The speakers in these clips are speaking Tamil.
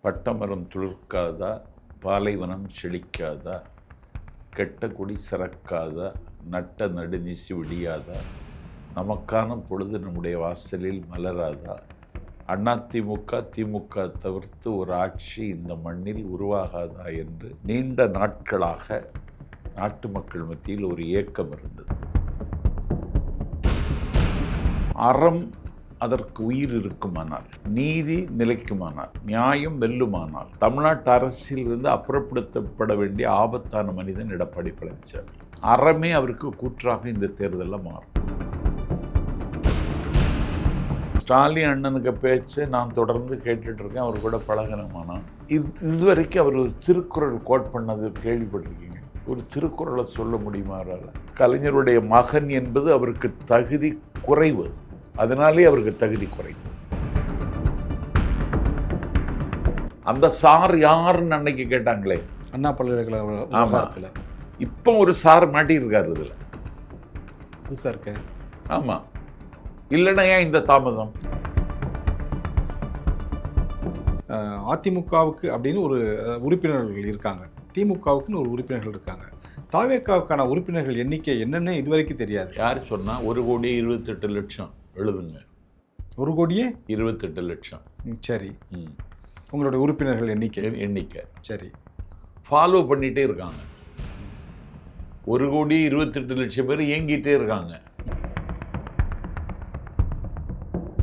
பட்டமரம் துளிர்க்காதா, பாலைவனம் செழிக்காதா, கெட்ட குடி சிறக்காதா, நட்ட நடுநிசி விடியாதா, நமக்கான பொழுது நம்முடைய வாசலில் மலராதா, அதிமுக திமுக தவிர்த்து ஒரு ஆட்சி இந்த மண்ணில் உருவாகாதா என்று நீண்ட நாட்களாக நாட்டு மக்கள் மத்தியில் ஒரு ஏக்கம் இருந்தது. அறம் அதற்கு உயிர் இருக்குமானால், நீதி நிலைக்குமானால், நியாயம் வெல்லுமானால், தமிழ்நாட்டு அரசியலிருந்து அப்புறப்படுத்தப்பட வேண்டிய ஆபத்தான மனிதன் எடப்பாடி பழனிசாமி. அறமே அவருக்கு கூற்றாக இந்த தேர்தலில் மாறும். ஸ்டாலின் அண்ணனுக்கு பேச்சு நான் தொடர்ந்து கேட்டுட்டு இருக்கேன். அவர் கூட பழகினமானா இதுவரைக்கும் அவர் ஒரு திருக்குறள் கோட் பண்ணது கேள்விப்பட்டிருக்கீங்க? ஒரு திருக்குறளை சொல்ல முடியுமா? கலைஞருடைய மகன் என்பது அவருக்கு தகுதி குறைவு, அதனாலே அவருக்கு தகுதி குறைந்தது. அந்த சார் யாருன்னு அன்னைக்கு கேட்டாங்களே, அண்ணா பல்கலைக்கழக. இப்போ ஒரு சார் மாட்டியிருக்காரு இதில், புதுசாக இருக்க. ஆமாம், இல்லைன்னா ஏன் இந்த தாமதம்? அதிமுகவுக்கு அப்படின்னு ஒரு உறுப்பினர்கள் இருக்காங்க, திமுகவுக்குன்னு ஒரு உறுப்பினர்கள் இருக்காங்க. தாவேக்காவுக்கான உறுப்பினர்கள் எண்ணிக்கை என்னென்ன இதுவரைக்கும் தெரியாது. யார் சொன்னால் 1,28,00,000 எழுதுங்க. 1,28,00,000. சரி, உங்களுடைய உறுப்பினர்கள் எண்ணிக்கை சரி ஃபாலோ பண்ணிகிட்டே இருக்காங்க. 1,28,00,000 பேர் இயங்கிட்டே இருக்காங்க.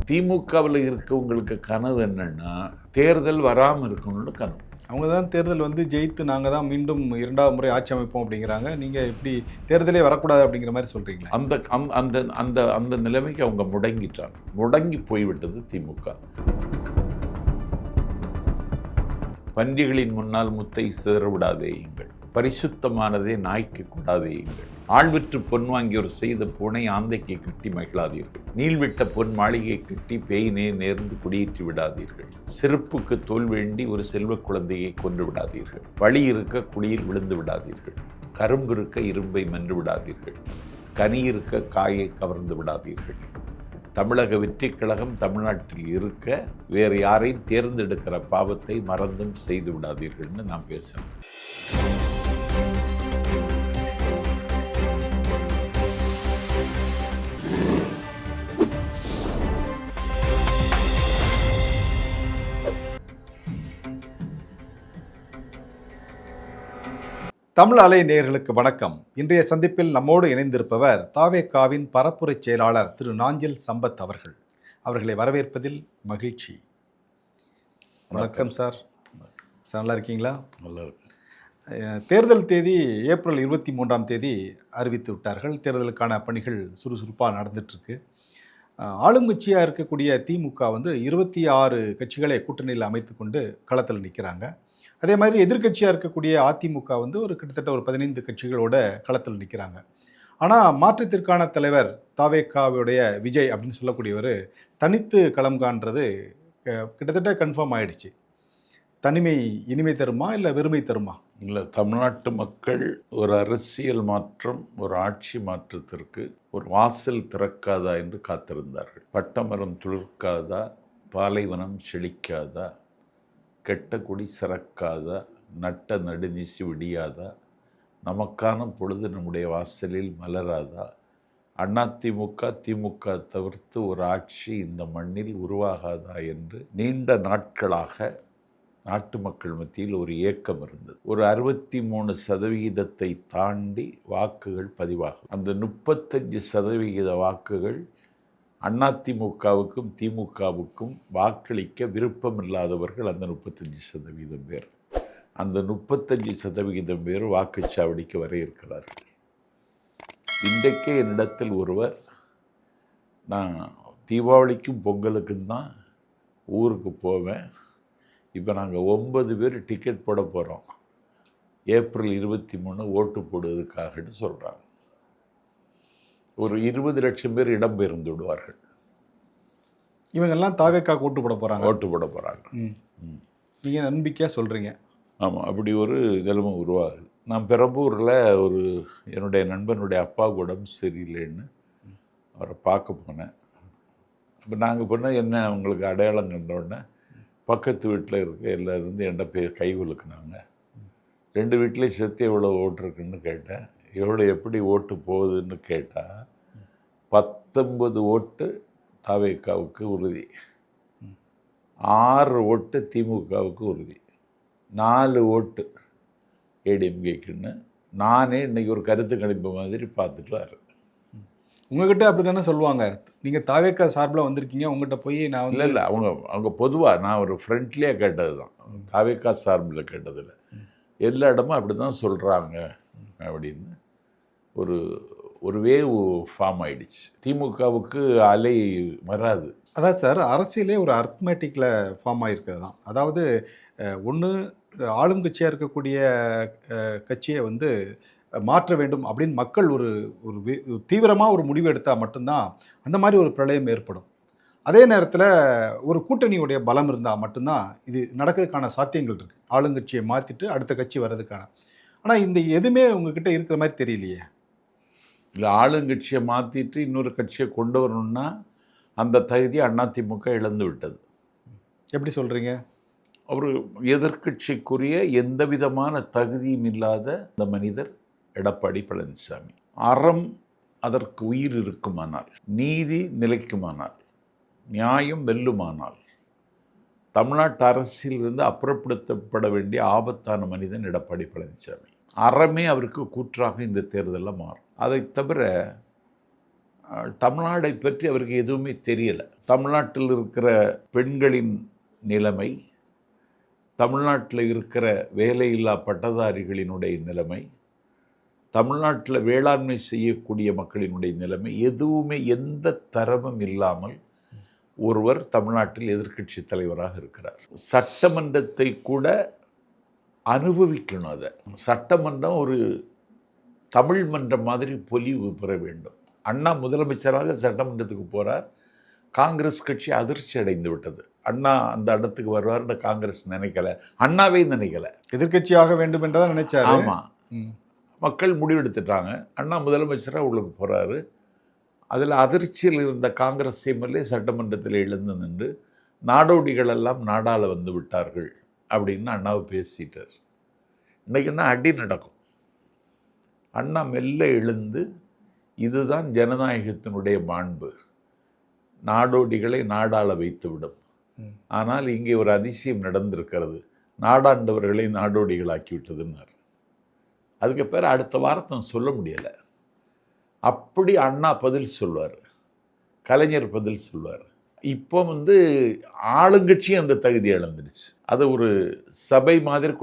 திமுகவில் இருக்கவங்களுக்கு கனவு என்னன்னா, தேர்தல் வராமல் இருக்கணும்னு கனவு. அவங்க தான் தேர்தல் வந்து ஜெயித்து நாங்கள் தான் மீண்டும் 2வது முறை ஆட்சி அமைப்போம் அப்படிங்கிறாங்க. நீங்கள் இப்படி தேர்தலே வரக்கூடாது அப்படிங்கிற மாதிரி சொல்கிறீங்களா? அந்த அந்த அந்த அந்த நிலைமைக்கு அவங்க முடங்கிட்டாங்க. முடங்கி போய்விட்டது திமுக. பன்றிகளின் முன்னால் முத்தை சிதற விடாதேயுங்கள், பரிசுத்தமானதே நாய்க்கு கூடாதேயுங்கள், ஆழ்விற்று பொன் வாங்கியோர் செய்த பூனை ஆந்தைக்கு கட்டி மகிழாதீர்கள், நீள்விட்ட பொன் மாளிகை கட்டி பேயினே நேர்ந்து குடியேற்றி விடாதீர்கள், செருப்புக்கு தோல் வேண்டி ஒரு செல்வ குழந்தையை கொன்று விடாதீர்கள், வழி இருக்க குழியில் விழுந்து விடாதீர்கள், கரும்பு இருக்க இரும்பை மென்று விடாதீர்கள், கனி இருக்க காயை கவர்ந்து விடாதீர்கள். தமிழக வெற்றிக் கழகம் தமிழ்நாட்டில் இருக்க வேறு யாரையும் தேர்ந்தெடுக்கிற பாவத்தை மறந்தும் செய்து விடாதீர்கள்னு நான் பேசுகிறேன். தமிழ் அலை நேயர்களுக்கு வணக்கம். இன்றைய சந்திப்பில் நம்மோடு இணைந்திருப்பவர் தாவேக்காவின் பரப்புரை செயலாளர் திரு நாஞ்சில் சம்பத் அவர்கள். அவர்களை வரவேற்பதில் மகிழ்ச்சி. வணக்கம் சார். நல்லா இருக்கீங்களா? நல்லா இருக்கு. தேர்தல் தேதி ஏப்ரல் 23 அறிவித்து விட்டார்கள். தேர்தலுக்கான பணிகள் சுறுசுறுப்பாக நடந்துட்டுருக்கு. ஆளுங்கட்சியாக இருக்கக்கூடிய திமுக வந்து 26 கட்சிகளை கூட்டணியில் அமைத்து கொண்டு களத்தில் நிற்கிறாங்க. அதே மாதிரி எதிர்கட்சியாக இருக்கக்கூடிய அதிமுக வந்து கிட்டத்தட்ட ஒரு 15 கட்சிகளோட களத்தில் நிற்கிறாங்க. ஆனால் மாற்றத்திற்கான தலைவர் தாவேக்காவுடைய விஜய் அப்படின்னு சொல்லக்கூடியவர் தனித்து களம் காண்றது கிட்டத்தட்ட கன்ஃபார்ம் ஆயிடுச்சு. தனிமை இனிமை தருமா இல்லை வெறுமை தருமா? இல்லை, தமிழ்நாட்டு மக்கள் ஒரு அரசியல் மாற்றம், ஒரு ஆட்சி மாற்றத்திற்கு ஒரு வாசல் திறக்காதா என்று காத்திருந்தார்கள். பட்டமரம் துளிர்க்காதா, பாலைவனம் செழிக்காதா, கெட்ட குடி சிறக்காதா, நட்ட நடுநிசி விடியாதா, நமக்கான பொழுது நம்முடைய வாசலில் மலராதா, அதிமுக திமுக தவிர்த்து ஒரு ஆட்சி இந்த மண்ணில் உருவாகாதா என்று நீண்ட நாட்களாக நாட்டு மக்கள் மத்தியில் ஒரு ஏக்கம் இருந்தது. ஒரு 63% தாண்டி வாக்குகள் பதிவாகும். அந்த 35% வாக்குகள் அதிமுகவுக்கும் திமுகவுக்கும் வாக்களிக்க விருப்பமில்லாதவர்கள் அந்த 35% பேர். அந்த 35% பேர் வாக்குச்சாவடிக்கு வர இருக்கிறார்கள். இன்றைக்கே என்னிடத்தில் ஒருவர், நான் தீபாவளிக்கும் பொங்கலுக்கும் தான் ஊருக்கு போவேன், இப்போ நாங்கள் 9 பேர் டிக்கெட் போட போகிறோம், ஏப்ரல் 23 ஓட்டு போடுவதற்காகன்னு சொல்கிறாங்க. ஒரு 20 லட்சம் பேர் இடம்பெயர்ந்து விடுவார்கள். இவங்கெல்லாம் தாவேக்கா ஓட்டு போட போகிறாங்க. நீங்கள் நம்பிக்கையாக சொல்கிறீங்க. ஆமாம், அப்படி ஒரு நிலைமை உருவாகுது. நான் பெரம்பூரில் என்னுடைய நண்பனுடைய அப்பாவுக்கு உடம்பு சரியில்லைன்னு அவரை பார்க்க போனேன். அப்போ நாங்கள் போனால் என்ன உங்களுக்கு அடையாளம் கண்டோடனே பக்கத்து வீட்டில் இருக்க எல்லாரும் வந்து என்கிட்ட கை குலுக்குனாங்க. 2 வீட்லேயும் சேர்த்து எவ்வளோ ஓட்டு இருக்குன்னு கேட்டேன். எவ்வளோ எப்படி ஓட்டு போகுதுன்னு கேட்டால் 19 ஓட்டு தவேகாவுக்கு உறுதி, 6 ஓட்டு திமுகவுக்கு உறுதி, 4 ஓட்டு ஏடிஎம்கேக்குன்னு நானே இன்றைக்கி ஒரு கருத்து கணிப்பு மாதிரி பார்த்துட்டு வரேன். உங்ககிட்ட அப்படி தானே சொல்லுவாங்க, நீங்கள் தாவேக்கா சார்பில் வந்திருக்கீங்க, உங்கள்கிட்ட போய் நான் வந்து இல்லை அவங்க பொதுவாக நான் ஒரு ஃப்ரெண்ட்லியாக கேட்டது தான், தாவேக்கா சார்பில் கேட்டதில்லை. எல்லா இடமும் அப்படி தான் சொல்கிறாங்க அப்படின்னு ஒரு வேவ் ஃபார்ம் ஆயிடுச்சு. திமுகவுக்கு அலை வராது. அதான் சார், அரசியலே ஒரு அர்த்மேட்டிக்கில் ஃபார்ம் ஆகிருக்கிறது தான். அதாவது ஒன்று ஆளும் கட்சியாக இருக்கக்கூடிய கட்சியை வந்து மாற்ற வேண்டும் அப்படின்னு மக்கள் ஒரு தீவிரமாக ஒரு முடிவு எடுத்தால் மட்டும்தான் அந்த மாதிரி ஒரு பிரளயம் ஏற்படும். அதே நேரத்தில் ஒரு கூட்டணியுடைய பலம் இருந்தால் மட்டும்தான் இது நடக்கிறதுக்கான சாத்தியங்கள் இருக்குது, ஆளுங்கட்சியை மாற்றிட்டு அடுத்த கட்சி வர்றதுக்கான. ஆனால் இந்த எதுவுமே உங்ககிட்ட இருக்கிற மாதிரி தெரியலையே. இல்லை, ஆளுங்கட்சியை மாற்றிட்டு இன்னொரு கட்சியை கொண்டு வரணும்னா அந்த தகுதி அதிமுக இழந்து விட்டது. எப்படி சொல்கிறீங்க? அவர் எதிர்க்கட்சிக்குரிய எந்த விதமான தகுதியும் இல்லாத இந்த மனிதர் எடப்பாடி பழனிசாமி. அறம் அதற்கு உயிர் இருக்குமானால், நீதி நிலைக்குமானால், நியாயம் வெல்லுமானால், தமிழ்நாட்டு அரசியலிருந்து அப்புறப்படுத்தப்பட வேண்டிய ஆபத்தான மனிதன் எடப்பாடி பழனிசாமி. அறமே அவருக்கு கூற்றாக இந்த தேர்தலில் மாறும். அதை தவிர தமிழ்நாடை பற்றி அவருக்கு எதுவுமே தெரியலை. தமிழ்நாட்டில் இருக்கிற பெண்களின் நிலைமை, தமிழ்நாட்டில் இருக்கிற வேலையில்லா பட்டதாரிகளினுடைய நிலைமை, தமிழ்நாட்டில் வேளாண்மை செய்யக்கூடிய மக்களினுடைய நிலைமை, எதுவுமே எந்த தரமும் இல்லாமல் ஒருவர் தமிழ்நாட்டில் எதிர்க்கட்சி தலைவராக இருக்கிறார். சட்டமன்றத்தை கூட அனுபவிக்கணும். அதை சட்டமன்றம் ஒரு தமிழ் மன்றம் மாதிரி பொலிவு பெற வேண்டும். அண்ணா முதலமைச்சராக சட்டமன்றத்துக்கு போகிறார். காங்கிரஸ் கட்சி அதிர்ச்சி அடைந்து விட்டது. அண்ணா அந்த இடத்துக்கு வருவார்னு காங்கிரஸ் நினைக்கல, அண்ணாவே நினைக்கல. எதிர்க்கட்சியாக வேண்டும் என்றதான் நினைச்சார். ஆமாம், மக்கள் முடிவெடுத்துட்டாங்க. அண்ணா முதலமைச்சராக உள்ளுக்கு போகிறாரு. அதில் அதிர்ச்சியில் இருந்த காங்கிரஸ் எம்எல்ஏ சட்டமன்றத்தில் எழுந்து நின்று நாடோடிகளெல்லாம் நாடாள வந்து விட்டார்கள் அப்படின்னு அண்ணாவை பேசிட்டார். இன்றைக்குன்னா அடி நடக்கும். அண்ணா மெல்ல எழுந்து, இதுதான் ஜனநாயகத்தினுடைய மாண்பு, நாடோடிகளை நாடாள வைத்துவிடும். ஆனால் இங்கே ஒரு அதிசயம் நடந்திருக்கிறது, நாடாண்டவர்களை நாடோடிகளாக்கி விட்டதுன்னார். அதுக்கு பேர் அடுத்த வாரத்தை சொல்ல முடியலை. அப்படி அண்ணா பதில் சொல்வார், கலைஞர் பதில் சொல்வார். இப்போ வந்து ஆளுங்கட்சியும் அந்த தகுதி இழந்துடுச்சு. அது ஒரு சபை மாதிரி,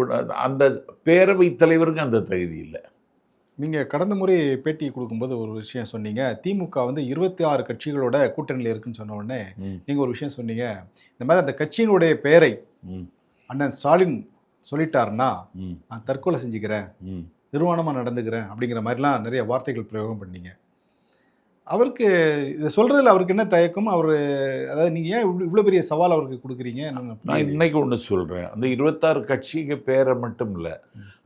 அந்த பேரவைத் தலைவருக்கு அந்த தகுதி இல்லை. நீங்கள் கடந்த முறை பேட்டி கொடுக்கும்போது ஒரு விஷயம் சொன்னீங்க, திமுக வந்து 26 கட்சிகளோட கூட்டணியில் இருக்குன்னு சொன்ன உடனே நீங்கள் ஒரு விஷயம் சொன்னீங்க, இந்த மாதிரி அந்த கட்சியினுடைய பெயரை அண்ணன் ஸ்டாலின் சொல்லிட்டாருன்னா நான் தற்கொலை செஞ்சுக்கிறேன், நிர்வாணமாக நடந்துக்கிறேன் அப்படிங்கிற மாதிரிலாம் நிறைய வார்த்தைகள் பிரயோகம் பண்ணீங்க. அவருக்கு இதை சொல்கிறதுல அவருக்கு என்ன தயக்கம்? அவர் அதாவது நீங்கள் ஏன் இவ்வளோ பெரிய சவால் அவருக்கு கொடுக்குறீங்க? நான் இன்னைக்கு ஒன்று சொல்கிறேன், அந்த 26 கட்சிக்கு பேரை மட்டும் இல்லை,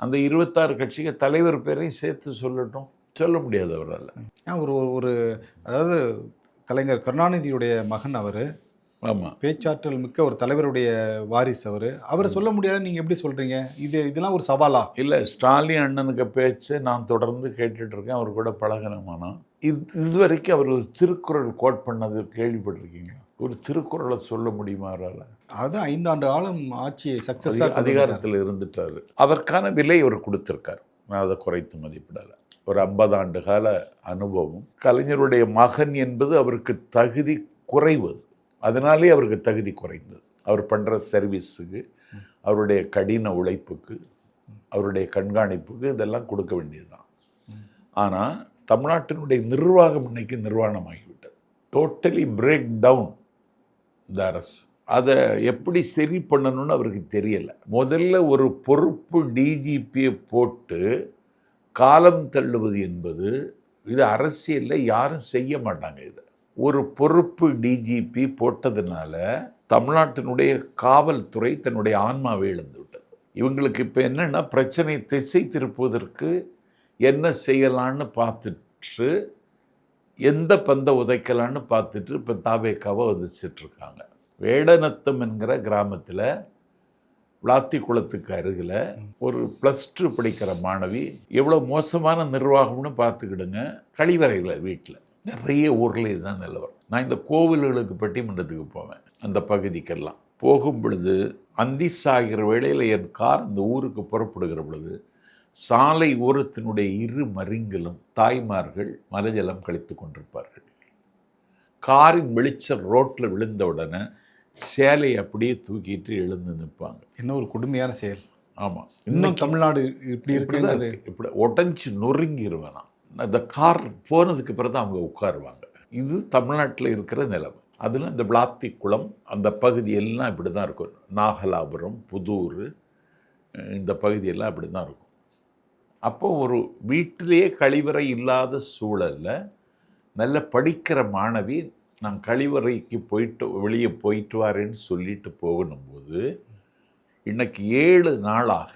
அந்த 26 கட்சிக்கு தலைவர் பேரையும் சேர்த்து சொல்லட்டும். சொல்ல முடியாது அவரால். ஒரு அதாவது கலைஞர் கருணாநிதியுடைய மகன் அவர். ஆமாம், பேச்சாற்றல் மிக்க ஒரு தலைவருடைய வாரிசு அவரை சொல்ல முடியாது. நீங்கள் எப்படி சொல்கிறீங்க? இதெல்லாம் ஒரு சவாலா? இல்லை, ஸ்டாலின் அண்ணனுக்கு பேச்சை நான் தொடர்ந்து கேட்டுட்ருக்கேன். அவர் கூட பழகணுமானா இதுவரைக்கும் அவர் ஒரு திருக்குறள் கோட் பண்ணது கேள்விப்பட்டிருக்கீங்க? ஒரு திருக்குறளை சொல்ல முடியுமா அவரால்? அதுதான் 5 ஆண்டு காலம் ஆட்சி சக்ஸஸ் அதிகாரத்தில் இருந்துட்டார். அதற்கான விலை அவர் கொடுத்துருக்கார். நான் அதை குறைத்து மதிப்பிடலை. ஒரு 50 ஆண்டு கால அனுபவம். கலைஞருடைய மகன் என்பது அவருக்கு தகுதி குறைவது, அதனாலே அவருக்கு தகுதி குறைந்தது. அவர் பண்ணுற சர்வீஸுக்கு, அவருடைய கடின உழைப்புக்கு, அவருடைய கண்காணிப்புக்கு இதெல்லாம் கொடுக்க வேண்டியது தான். ஆனால் தமிழ்நாட்டினுடைய நிர்வாகம் இன்னைக்கு நிர்வாணமாகிவிட்டது. டோட்டலி பிரேக் டவுன் இந்த அரசு. அதை எப்படி சரி பண்ணணும்னு அவருக்கு தெரியலை. முதல்ல ஒரு பொறுப்பு டிஜிபியை போட்டு காலம் தள்ளுவது என்பது, இது அரசியலில் யாரும் செய்ய மாட்டாங்க. இது ஒரு பொறுப்பு டிஜிபி போட்டதுனால தமிழ்நாட்டினுடைய காவல்துறை தன்னுடைய ஆன்மாவை இழந்து விட்டது. இவங்களுக்கு இப்போ என்னென்னா, பிரச்சனை திசை திருப்புவதற்கு என்ன செய்யலான்னு பார்த்துட்டு, எந்த பந்தை உதைக்கலான்னு பார்த்துட்டு இப்போ தாவேக்காவை வதிச்சிட்ருக்காங்க. வேடநத்தம் என்கிற கிராமத்தில் விளாத்திக்குளத்துக்கு அருகில் ஒரு +2 படிக்கிற மாணவி எவ்வளோ மோசமான நிர்வாகம்னு பார்த்துக்கிடுங்க. கழிவறையில் வீட்டில் நிறைய ஊரில் இதுதான் நிலவரம். நான் இந்த கோவில்களுக்கு பட்டிமன்றத்துக்கு போவேன், அந்த பகுதிக்கெல்லாம் போகும் பொழுது அந்தி சாகிற வேளையில் என் கார் அந்த ஊருக்கு புறப்படுகிற பொழுது சாலை ஓரத்தினுடைய இரு மருங்கிலும் தாய்மார்கள் மலஜலம் கழித்து கொண்டிருப்பார்கள். காரின் வெளிச்சம் ரோட்டில் விழுந்த உடனே சேலையை அப்படியே தூக்கிட்டு எழுந்து நிற்பாங்க. என்ன ஒரு கொடுமையான செயல். ஆமாம், இன்னும் தமிழ்நாடு இப்படி இருக்கிறது. இப்படி உடஞ்சி நொறுங்கிடுவேனா. அந்த கார் போனதுக்கு பிறகு அவங்க உட்காருவாங்க. இது தமிழ்நாட்டில் இருக்கிற நிலைமை. அதில் இந்த விளாத்திக்குளம் அந்த பகுதியெல்லாம் இப்படி தான் இருக்கும். நாகலாபுரம், புதூர், இந்த பகுதியெல்லாம் அப்படி தான் இருக்கும். அப்போ ஒரு வீட்டிலேயே கழிவறை இல்லாத சூழலில் நல்ல படிக்கிற மாணவி நான் கழிவறைக்கு வெளியே போயிட்டு வரேன்னு சொல்லிட்டு போகணும்போது இன்னைக்கு 7 நாளாக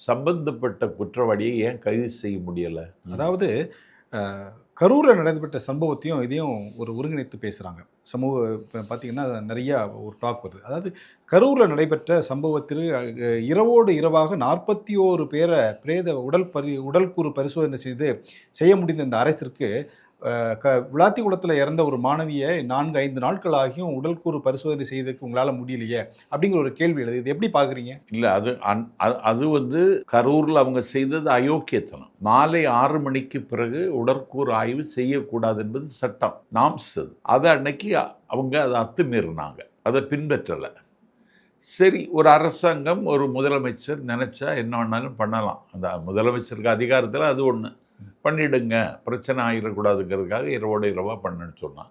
சம்பந்தப்பட்ட குற்றவாளியை ஏன் கைது செய்ய முடியலை? அதாவது கரூரில் நடைபெற்ற சம்பவத்தையும் இதையும் ஒரு ஒருங்கிணைத்து பேசுகிறாங்க. பார்த்திங்கன்னா நிறையா ஒரு டாக் வருது. அதாவது கரூரில் நடைபெற்ற சம்பவத்தில் இரவோடு இரவாக 41 பேரை பிரேத உடல்கூறு பரிசோதனை செய்ய முடிந்த இந்த அரசிற்கு விளாத்திக்குளத்தில் இறந்த ஒரு மாணவியை 4-5 நாட்கள் ஆகியும் உடல்கூறு பரிசோதனை செய்ததுக்கு உங்களால் முடியலையே அப்படிங்கிற ஒரு கேள்வி எழுது. இது எப்படி பார்க்குறீங்க? இல்லை, அது கரூரில் அவங்க செய்தது அயோக்கியத்தனம். மாலை 6 மணிக்கு பிறகு உடற்கூறு ஆய்வு செய்யக்கூடாது என்பது சட்டம், நாம்ஸ். அதை அன்னைக்கு அவங்க அதை அத்துமீறினாங்க, அதை பின்பற்றலை. சரி, ஒரு அரசாங்கம், ஒரு முதலமைச்சர் நினச்சா என்ன வேணாலும் பண்ணலாம். அந்த முதலமைச்சருக்கு அதிகாரத்தில் அது ஒன்று பண்ணிடுங்க, பிரச்சனை ஆகிடக்கூடாதுங்கிறதுக்காக இரவோடு இரவாக பண்ணுன்னு சொன்னான்.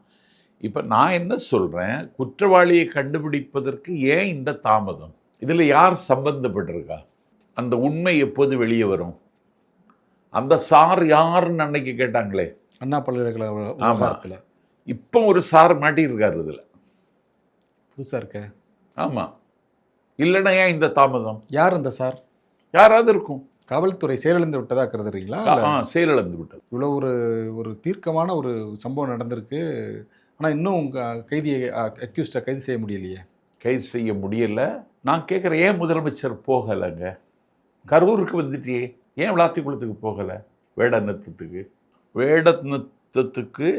இப்போ நான் என்ன சொல்கிறேன், குற்றவாளியை கண்டுபிடிப்பதற்கு ஏன் இந்த தாமதம்? இதில் யார் சம்பந்தப்பட்டிருக்கா? அந்த உண்மை எப்போது வெளியே வரும்? அந்த சார் யாருன்னு அன்னைக்கு கேட்டாங்களே, அண்ணா பல்கலைக்கழகத்தில். இப்போ ஒரு சார் மாட்டியிருக்காரு இதில், புதுசாக இருக்க. ஆமாம், இல்லைன்னா ஏன் இந்த தாமதம்? யார் அந்த சார்? யாராவது இருக்கும். காவல்துறை செயலிழந்து விட்டதா கருதுறீங்களா? செயலிழந்து விட்டது. இவ்வளோ ஒரு தீர்க்கமான ஒரு சம்பவம் நடந்திருக்கு, ஆனால் இன்னும் அக்யூஸ்டை கைது செய்ய முடியலையே. கைது செய்ய முடியலை. நான் கேட்குறேன், ஏன் முதலமைச்சர் போகலைங்க? கரூருக்கு வந்துட்டியே, ஏன் விளாத்திக்குளத்துக்கு போகலை? வேடநத்தத்துக்கு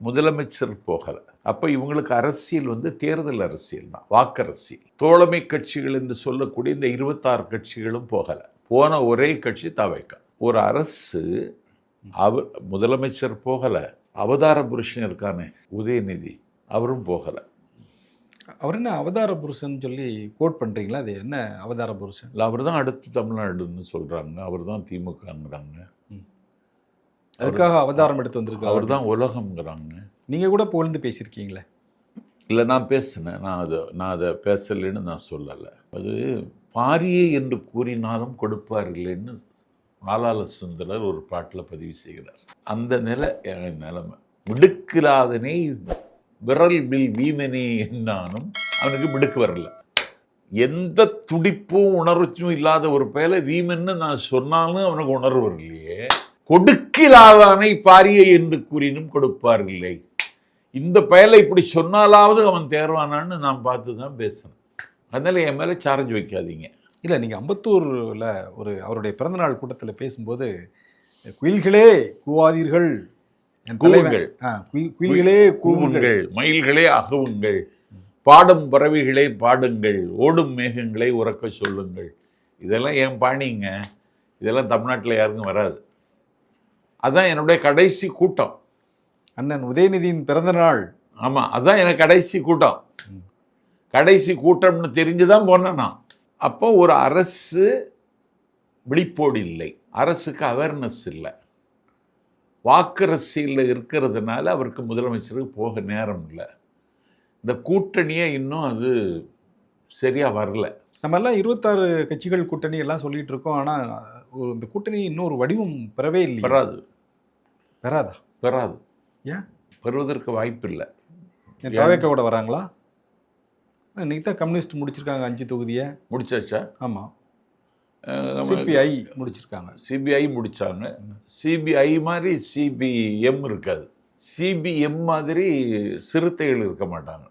முதலமைச்சர் போகலை. அப்போ இவங்களுக்கு அரசியல் தேர்தல் அரசியல் தான், வாக்கரசியல். தோழமை கட்சிகள் என்று சொல்லக்கூடிய இந்த 26 கட்சிகளும் போகலை. போன ஒரே கட்சி தவைக்க. ஒரு அரசு, முதலமைச்சர் போகலை, அவதார புருஷன் இருக்கானே உதயநிதி, அவரும் போகலை. அவர் என்ன அவதார புருஷன் சொல்லி கோட் பண்ணுறீங்களா? அது என்ன அவதார புருஷன்? இல்லை, அவர் தான் அடுத்து தமிழ்நாடுன்னு சொல்கிறாங்க, அவர் தான் திமுகங்கிறாங்க. அதுக்காக அவதாரம் எடுத்து வந்திருக்கு. அவர் தான் உலகம்ங்கிறாங்க. நீங்கள் கூட புகழ்ந்து பேசியிருக்கீங்களே. இல்லை, நான் பேசினேன். நான் அதை பேசலைன்னு நான் சொல்லலை. அது பாரியே என்று கூறினாலும் கொடுப்பார் இல்லைன்னு ஆலால சுந்தரர் ஒரு பாட்டில் பதிவு செய்கிறார். அந்த நிலைமை மிடுக்கிலாதனே விரல் வில் வீமனே என்னானும் அவனுக்கு மிடுக்கு வரல. எந்த துடிப்பும் உணர்ச்சியும் இல்லாத ஒரு பயலை வீமன்னு நான் சொன்னாலும் அவனுக்கு உணர்வு வரலையே. கொடுக்கிலாதானை பாரியை என்று கூறினும் கொடுப்பார் இல்லை. இந்த பயலை இப்படி சொன்னாலாவது அவன் தேர்வானான்னு நான் பார்த்து தான் பேசணும். அதனால் என் மேலே சார்ஜ் வைக்காதீங்க. இல்லை, நீங்கள் அம்பத்தூரில் அவருடைய பிறந்தநாள் கூட்டத்தில் பேசும்போது, குயில்களே கூவாதீர்கள், கூவுங்கள், குயில்களே கூவுங்கள், மயில்களே அகவுங்கள், பாடும் பறவைகளே பாடுங்கள், ஓடும் மேகங்களை உறக்க சொல்லுங்கள். இதெல்லாம் என் பாணிங்க. இதெல்லாம் தமிழ்நாட்டில் யாருக்கும் வராது. அதுதான் என்னுடைய கடைசி கூட்டம். அண்ணன் உதயநிதியின் பிறந்த நாள். ஆமாம், அதுதான் எனக்கு கடைசி கூட்டம். கடைசி கூட்டம்னு தெரிஞ்சுதான் போனேன் நான். அப்போ ஒரு அரசு விழிப்போடு இல்லை, அரசுக்கு அவேர்னஸ் இல்லை, வாக்கரசியில் இருக்கிறதுனால அவருக்கு முதலமைச்சருக்கு போக நேரம் இல்லை. இந்த கூட்டணியே இன்னும் அது சரியாக வரல. நம்மெல்லாம் 26 கட்சிகள் கூட்டணி எல்லாம் சொல்லிட்டு இருக்கோம். ஆனால் இந்த கூட்டணி இன்னும் ஒரு வடிவம் பெறவே இல்லை. பெறாது. ஏன் பெறுவதற்கு வாய்ப்பு இல்லை. தவேக்கோட வராங்களா? இன்னைக்கு தான் கம்யூனிஸ்ட் முடிச்சிருக்காங்க 5 தொகுதியை. முடிச்சாச்சா? ஆமாம், சிபிஐ முடிச்சிருக்காங்க. சிபிஐ முடித்தாங்க. சிபிஐ மாதிரி சிபிஎம் இருக்காது. சிபிஎம் மாதிரி சிறுத்தைகள் இருக்க மாட்டாங்க.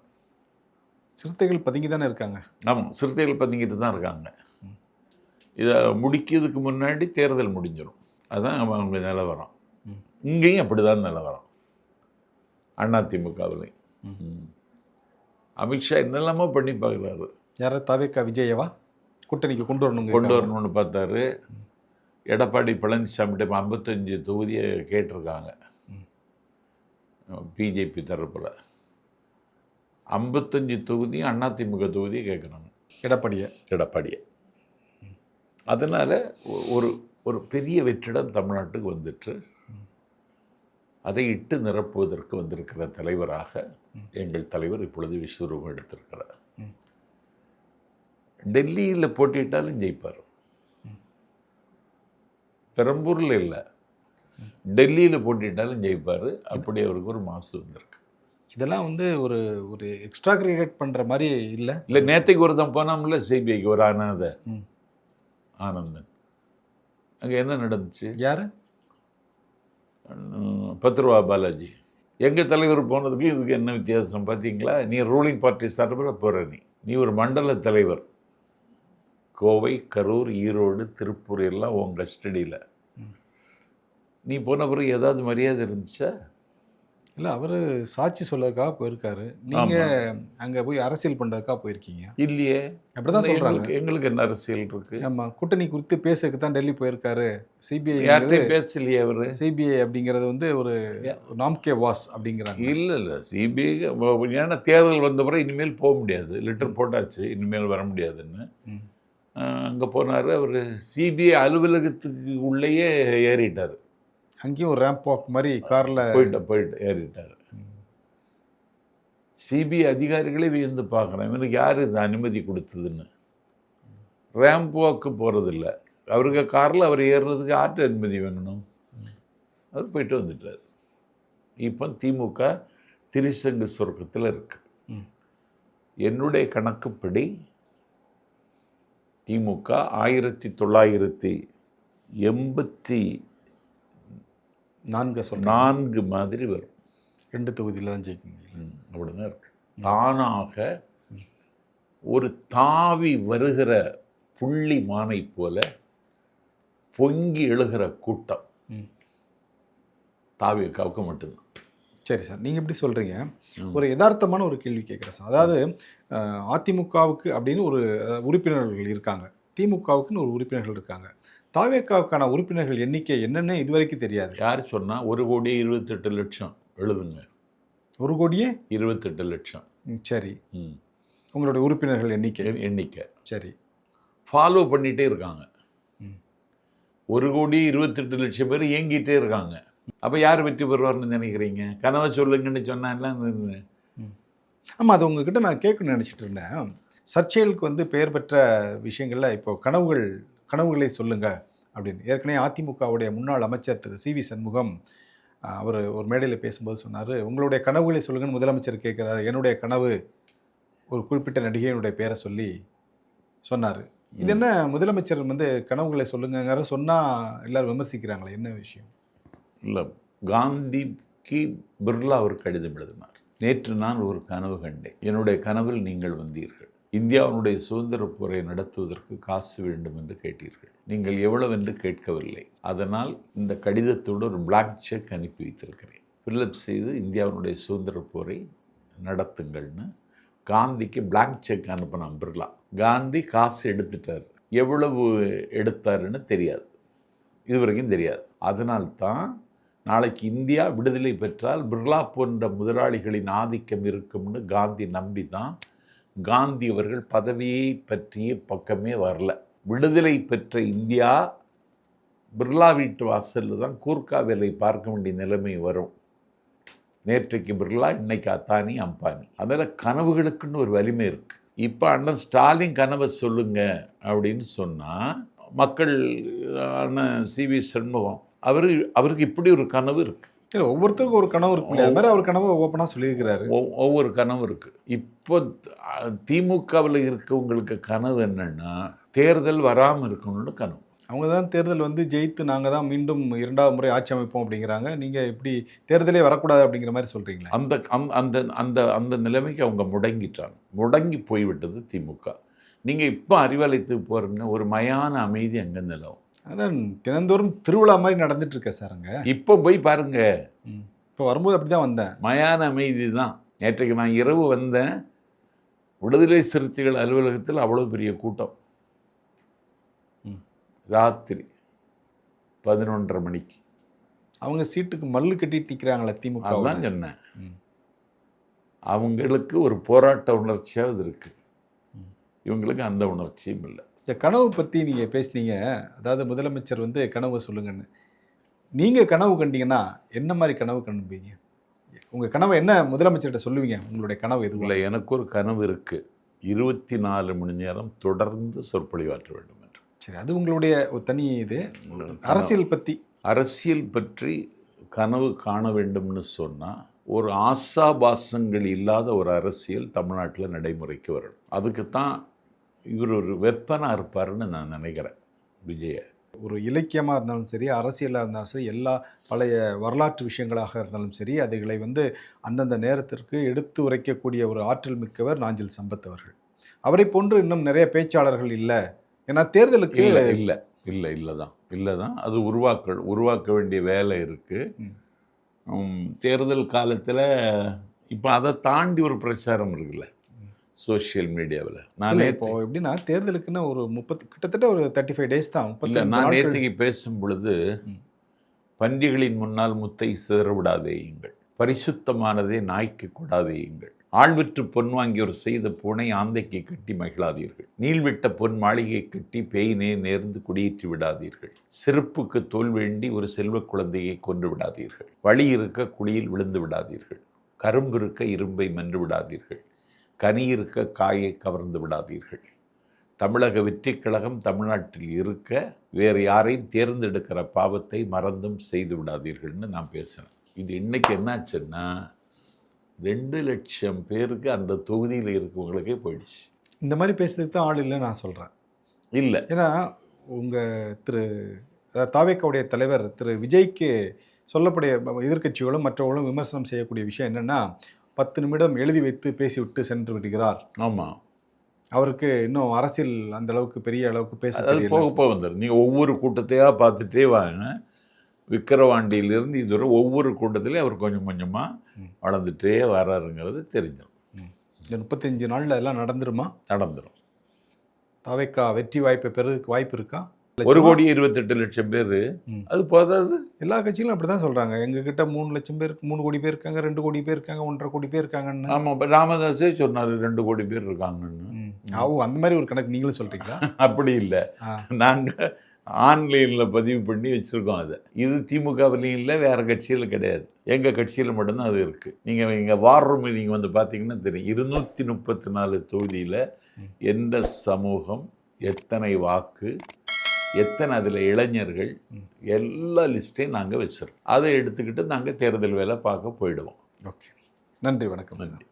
சிறுத்தைகள் பதுங்கி தானே இருக்காங்க. ஆமாம், சிறுத்தைகள் பதுங்கிட்டு தான் இருக்காங்க. இதை முடிக்கிறதுக்கு முன்னாடி தேர்தல் முடிஞ்சிடும். அதுதான் அவங்க நிலவரம். இங்கேயும் அப்படி தான் நிலவரம். அதிமுகவிலையும் அமித்ஷா என்னெல்லாமோ பண்ணி பார்க்குறாரு. யாரை? தவேகா விஜயவா கூட்டணிக்கு கொண்டு வரணும்னு பார்த்தாரு. எடப்பாடி பழனிசாமிகிட்ட 55 தொகுதியை கேட்டிருக்காங்க பிஜேபி தரப்பில். 55 தொகுதியும் அதிமுக தொகுதியை கேட்குறாங்க எடப்பாடியை. அதனால் ஒரு ஒரு பெரிய வெற்றிடம் தமிழ்நாட்டுக்கு வந்துட்டு அதை இட்டு நிரப்புவதற்கு வந்திருக்கிற தலைவராக எங்கள் தலைவர் இப்பொழுது விஸ்வரூபம் எடுத்திருக்கிறார். டெல்லியில் போட்டியிட்டாலும் ஜெயிப்பார். பெரம்பூரில் இல்லை, டெல்லியில் போட்டியிட்டாலும் ஜெயிப்பார். அப்படி அவருக்கு ஒரு மாசு வந்திருக்கு. இதெல்லாம் வந்து ஒரு ஒரு எக்ஸ்ட்ரா கிரியேட் பண்ணுற மாதிரி இல்லை. நேற்றுக்கு ஒருத்தன் போனாமல சிபிஐக்கு ஒரு ஆனந்தன். அங்கே என்ன நடந்துச்சு? யார்? 10 ரூபா பாலாஜி. எங்கள் தலைவர் போனதுக்கு இதுக்கு என்ன வித்தியாசம் பார்த்தீங்களா? நீ ரூலிங் பார்ட்டி சார்பில் போகிற நீ ஒரு மண்டல தலைவர். கோவை, கரூர், ஈரோடு, திருப்பூர் எல்லாம் உன் கஸ்டடியில். நீ போன பிறகு ஏதாவது மரியாதை இருந்துச்சா? இல்லை, அவர் சாட்சி சொல்லதுக்காக போயிருக்காரு. நீங்கள் அங்கே போய் அரசியல் பண்ணுறதுக்காக போயிருக்கீங்க இல்லையே? அப்படி தான் சொல்கிறாங்க. எங்களுக்கு என்ன அரசியல் இருக்குது? ஆமாம், கூட்டணி குறித்து பேசுறதுக்கு தான் டெல்லி போயிருக்காரு. சிபிஐ யார்கிட்டையும் பேசலையே அவர். சிபிஐ அப்படிங்கிறது வந்து ஒரு நாம்கே வாஸ் அப்படிங்கிறாங்க. இல்லை சிபிஐ ஏன்னா தேர்தல் வந்த பிறகு இனிமேல் போக முடியாது, லெட்டர் போட்டாச்சு, இனிமேல் வர முடியாதுன்னு. அங்கே போனார். அவர் சிபிஐ அலுவலகத்துக்கு உள்ளேயே ஏறிட்டார். அங்கேயும் ஒரு ரேம்ப் வாக் மாதிரி காரில் போயிட்டு ஏறிட்டார். சிபிஐ அதிகாரிகளே வியந்து பார்க்குறேன், இவனுக்கு யார் இந்த அனுமதி கொடுத்ததுன்னு. ரேம்ப் வாக்கு போகிறதில்ல, அவருக்கு காரில் அவர் ஏறுறதுக்கு ஆற்று அனுமதி வாங்கணும். அவர் போயிட்டு வந்துட்டார். இப்போ திமுக திரிசங்கு சொர்க்கத்தில் இருக்கு. என்னுடைய கணக்குப்படி திமுக 1984 மாதிரி வரும். 2 தொகுதியில் தான் ஜெயிக்க அப்படிதான் இருக்கு. தானாக ஒரு தாவி வருகிற புள்ளி மானை போல பொங்கி எழுகிற கூட்டம் தாவியக்காவுக்கு மட்டும்தான். சரி சார், நீங்கள் எப்படி சொல்கிறீங்க? ஒரு யதார்த்தமான ஒரு கேள்வி கேட்குறேன் சார். அதாவது அதிமுகவுக்கு அப்படின்னு ஒரு உறுப்பினர்கள் இருக்காங்க, திமுகவுக்குன்னு ஒரு உறுப்பினர்கள் இருக்காங்க. தாவேக்காவுக்கான உறுப்பினர்கள் எண்ணிக்கை என்னென்ன இதுவரைக்கும் தெரியாது. யார் சொன்னால் 1,28,00,000 எழுதுங்க. 1,28,00,000. சரி, உங்களுடைய உறுப்பினர்கள் எண்ணிக்கை சரி ஃபாலோ பண்ணிகிட்டே இருக்காங்க. 1,28,00,000 பேர் இயங்கிட்டே இருக்காங்க. அப்போ யார் வெற்றி பெறுவார்னு நினைக்கிறீங்க? கனவை சொல்லுங்கன்னு சொன்னாலாம். ஆமாம், அது உங்ககிட்ட நான் கேட்கணும்னு நினச்சிட்டு இருந்தேன். சர்ச்சைகளுக்கு வந்து பெயர் பெற்ற விஷயங்களில் இப்போ கனவுகளை சொல்லுங்க அப்படின்னு. ஏற்கனவே அதிமுகவுடைய முன்னாள் அமைச்சர் திரு சி.வி. சண்முகம் அவர் ஒரு மேடையில் பேசும்போது சொன்னார், உங்களுடைய கனவுகளை சொல்லுங்கன்னு முதலமைச்சர் கேட்குறாரு. என்னுடைய கனவு ஒரு குறிப்பிட்ட நடிகையினுடைய பேரை சொல்லி சொன்னார். இது என்ன முதலமைச்சர் வந்து கனவுகளை சொல்லுங்கிற சொன்னால் எல்லோரும் விமர்சிக்கிறாங்களே, என்ன விஷயம்? இல்லை, காந்திக்கு பிர்லா ஒரு கடிதம் எழுதினார். நேற்று நான் ஒரு கனவு கண்டேன், என்னுடைய கனவில் நீங்கள் வந்தீர்கள். இந்தியாவினுடைய சுதந்திர போரை நடத்துவதற்கு காசு வேண்டும் என்று கேட்டீர்கள். நீங்கள் எவ்வளவு என்று கேட்கவில்லை. அதனால் இந்த கடிதத்தோடு ஒரு பிளாக் செக் அனுப்பி வைத்திருக்கிறேன். ஃபில்லப் செய்து இந்தியாவினுடைய சுதந்திர போரை நடத்துங்கள்னு காந்திக்கு பிளாக் செக் அனுப்பினான் பிர்லா. காந்தி காசு எடுத்துட்டார். எவ்வளவு எடுத்தாருன்னு தெரியாது, இதுவரைக்கும் தெரியாது. அதனால்தான் நாளைக்கு இந்தியா விடுதலை பெற்றால் பிர்லா போன்ற முதலாளிகளின் ஆதிக்கம் இருக்கும்னு காந்தி நம்பி தான் காந்தி அவர்கள் பதவியை பற்றிய பக்கமே வரல. விடுதலை பெற்ற இந்தியா பிர்லா வீட்டு வாசலில் தான் கூர்க்கா வேலை பார்க்க வேண்டிய நிலைமை வரும். நேற்றைக்கு பிர்லா, இன்னைக்கு அத்தானி, அம்பானி. அதனால் கனவுகளுக்குன்னு ஒரு வலிமை இருக்குது. இப்போ அண்ணன் ஸ்டாலின் கனவை சொல்லுங்க அப்படின்னு சொன்னால் மக்கள் அண்ணன் சி.வி. சண்முகம் அவருக்கு இப்படி ஒரு கனவு இருக்குது. இல்லை, ஒவ்வொருத்தருக்கும் ஒரு கனவு இருக்கு. அது மாதிரி அவர் கனவை ஓப்பனாக சொல்லியிருக்கிறாரு. ஒவ்வொரு கனவு இருக்குது. இப்போ திமுகவில் இருக்கவங்களுக்கு கனவு என்னென்னா தேர்தல் வராமல் இருக்கணும்னு கனவு. அவங்க தான் தேர்தல் வந்து ஜெயித்து நாங்கள் தான் மீண்டும் 2வது முறை ஆட்சி அமைப்போம் அப்படிங்கிறாங்க. நீங்கள் இப்படி தேர்தலே வரக்கூடாது அப்படிங்கிற மாதிரி சொல்கிறீங்களா? அந்த அந்த அந்த அந்த நிலைமைக்கு அவங்க முடங்கிட்டாங்க. முடங்கி போய்விட்டது திமுக. நீங்கள் இப்போ அறிவாலயத்துக்கு போகிறீங்க, ஒரு மயான அமைதி அங்கே நிலவும். அதான் தினந்தோறும் திருவிழா மாதிரி நடந்துட்டு இருக்க சார் அங்கே. இப்போ போய் பாருங்க. இப்போ வரும்போது அப்படி தான் வந்தேன். மயான அமைதி தான். நேற்றைக்கு நான் இரவு வந்தேன், விடுதலை சிறுத்தைகள் அலுவலகத்தில் அவ்வளோ பெரிய கூட்டம். ராத்திரி 11:30 மணிக்கு. அவங்க சீட்டுக்கு மல்லு கட்டிட்டு நிற்கிறாங்களே திமுக. அதுதான் சொன்னேன். அவங்களுக்கு ஒரு போராட்ட உணர்ச்சியாவது இருக்குது, இவங்களுக்கு அந்த உணர்ச்சியும் இல்லை. இந்த கனவு பற்றி நீங்கள் பேசுனீங்க. அதாவது முதலமைச்சர் வந்து கனவு சொல்லுங்கன்னு. நீங்கள் கனவு கண்டீங்கன்னா என்ன மாதிரி கனவு கண்டுப்பீங்க? உங்கள் கனவை என்ன முதலமைச்சர்கிட்ட சொல்லுவீங்க? உங்களுடைய கனவு எதுவும் இல்லை, எனக்கு ஒரு கனவு இருக்குது. 24 மணி நேரம் தொடர்ந்து சொற்பொழிவாற்ற வேண்டும் என்று. சரி, அது உங்களுடைய ஒரு தனி இது. அரசியல் பற்றி அரசியல் பற்றி கனவு காண வேண்டும்னு சொன்னால் ஒரு ஆசாபாசங்கள் இல்லாத ஒரு அரசியல் தமிழ்நாட்டில் நடைமுறைக்கு வரணும். அதுக்கு தான் இவர் ஒரு வெப்பனாக இருப்பார்னு நான் நினைக்கிறேன். விஜய ஒரு இலக்கியமாக இருந்தாலும் சரி, அரசியலாக இருந்தாலும் சரி, எல்லா பழைய வரலாற்று விஷயங்களாக இருந்தாலும் சரி, அதுகளை வந்து அந்தந்த நேரத்திற்கு எடுத்து உரைக்கக்கூடிய ஒரு ஆற்றல் மிக்கவர் நாஞ்சில் சம்பத் அவர்கள். அவரை போன்று இன்னும் நிறைய பேச்சாளர்கள் இல்லை. ஏன்னா தேர்தலுக்கு இல்லை தான் அது உருவாக்க வேண்டிய வேலை இருக்குது. தேர்தல் காலத்தில் இப்போ அதை தாண்டி ஒரு பிரச்சாரம் இருக்குல்ல சோஷியல் மீடியாவில். நான் இப்போ எப்படின்னா தேர்தலுக்குன்னு ஒரு கிட்டத்தட்ட ஒரு 35 டேஸ் தான். இல்லை, நான் நேற்றுக்கு பேசும் பொழுது பன்றிகளின் முன்னால் முத்தை சிதற விடாதேயுங்கள், பரிசுத்தமானதே நாய்க்கு கொடாதேயுங்கள், ஆழ்விற்று பொன் வாங்கியோர் செய்த பூனை ஆந்தைக்கு கட்டி மகிழாதீர்கள், நீள்விட்ட பொன் மாளிகை கட்டி பேயினே நேர்ந்து குடியேற்றி விடாதீர்கள், செருப்புக்கு தோல் வேண்டி ஒரு செல்வ குழந்தையை கொன்று விடாதீர்கள், வழி இருக்க குழியில் விழுந்து விடாதீர்கள், கரும்பு இருக்க இரும்பை மென்று விடாதீர்கள், கனி இருக்க காயை கவர்ந்து விடாதீர்கள், தமிழக வெற்றிக் கழகம் தமிழ்நாட்டில் இருக்க வேறு யாரையும் தேர்ந்தெடுக்கிற பாவத்தை மறந்தும் செய்து விடாதீர்கள்னு நான் பேசினேன். இது இன்னைக்கு என்னாச்சுன்னா 2 லட்சம் பேருக்கு அந்த தொகுதியில் இருக்கவங்களுக்கே போயிடுச்சு. இந்த மாதிரி பேசுறதுக்கு தான் ஆள் இல்லைன்னு நான் சொல்கிறேன். இல்லை, ஏன்னா உங்கள் தாவேக்காவுடைய தலைவர் திரு விஜய்க்கு சொல்லக்கூடிய எதிர்க்கட்சிகளும் மற்றவர்களும் விமர்சனம் செய்யக்கூடிய விஷயம் என்னென்னா 10 நிமிடம் எழுதி வைத்து பேசிவிட்டு சென்று விடுகிறார். ஆமாம், அவருக்கு இன்னும் அரசியல் அந்த அளவுக்கு பெரிய அளவுக்கு பேச போக வந்துடும். நீங்கள் ஒவ்வொரு கூட்டத்தையாக பார்த்துட்டே வாங்க. விக்கிரவாண்டியிலிருந்து இதுவரை ஒவ்வொரு கூட்டத்திலையும் அவர் கொஞ்சம் கொஞ்சமாக வளர்ந்துட்டே வர்றாருங்கிறது தெரிஞ்சிடும். இந்த 35 நாளில் அதெல்லாம் நடந்துருமா? நடந்துடும். தாவேக்கா வெற்றி வாய்ப்பை பெறதுக்கு வாய்ப்பு இருக்கா? 1,28,00,000 பேர் அது போதாது. எல்லா கட்சிகளும் அப்படி தான் சொல்கிறாங்க. எங்ககிட்ட 3 லட்சம் பேர், 3 கோடி பேர் இருக்காங்க, 2 கோடி பேர் இருக்காங்க, 1.5 கோடி பேர் இருக்காங்கன்னு. ஆமாம், இப்போ ராமதாஸே சொன்னார் 2 கோடி பேர் இருக்காங்கன்னு. அந்த மாதிரி ஒரு கணக்கு நீங்களும் சொல்கிறீங்களா? அப்படி இல்லை, நாங்கள் ஆன்லைனில் பதிவு பண்ணி வச்சுருக்கோம். அதை இது திமுகவிலையும் இல்லை, வேறு கட்சியில் கிடையாது, எங்கள் கட்சியில் மட்டும்தான் அது இருக்குது. நீங்கள் எங்கள் வார் ரூம் நீங்கள் வந்து பார்த்தீங்கன்னா தெரியும். 234 தொகுதியில் எந்த சமூகம், எத்தனை வாக்கு, எத்தனை அதில் இளைஞர்கள், எல்லா லிஸ்ட்டையும் நாங்கள் வச்சுருக்கோம். அதை எடுத்துக்கிட்டு நாங்கள் தேர்தல் வேலை பார்க்க போயிடுவோம். ஓகே, நன்றி, வணக்கம். நன்றி.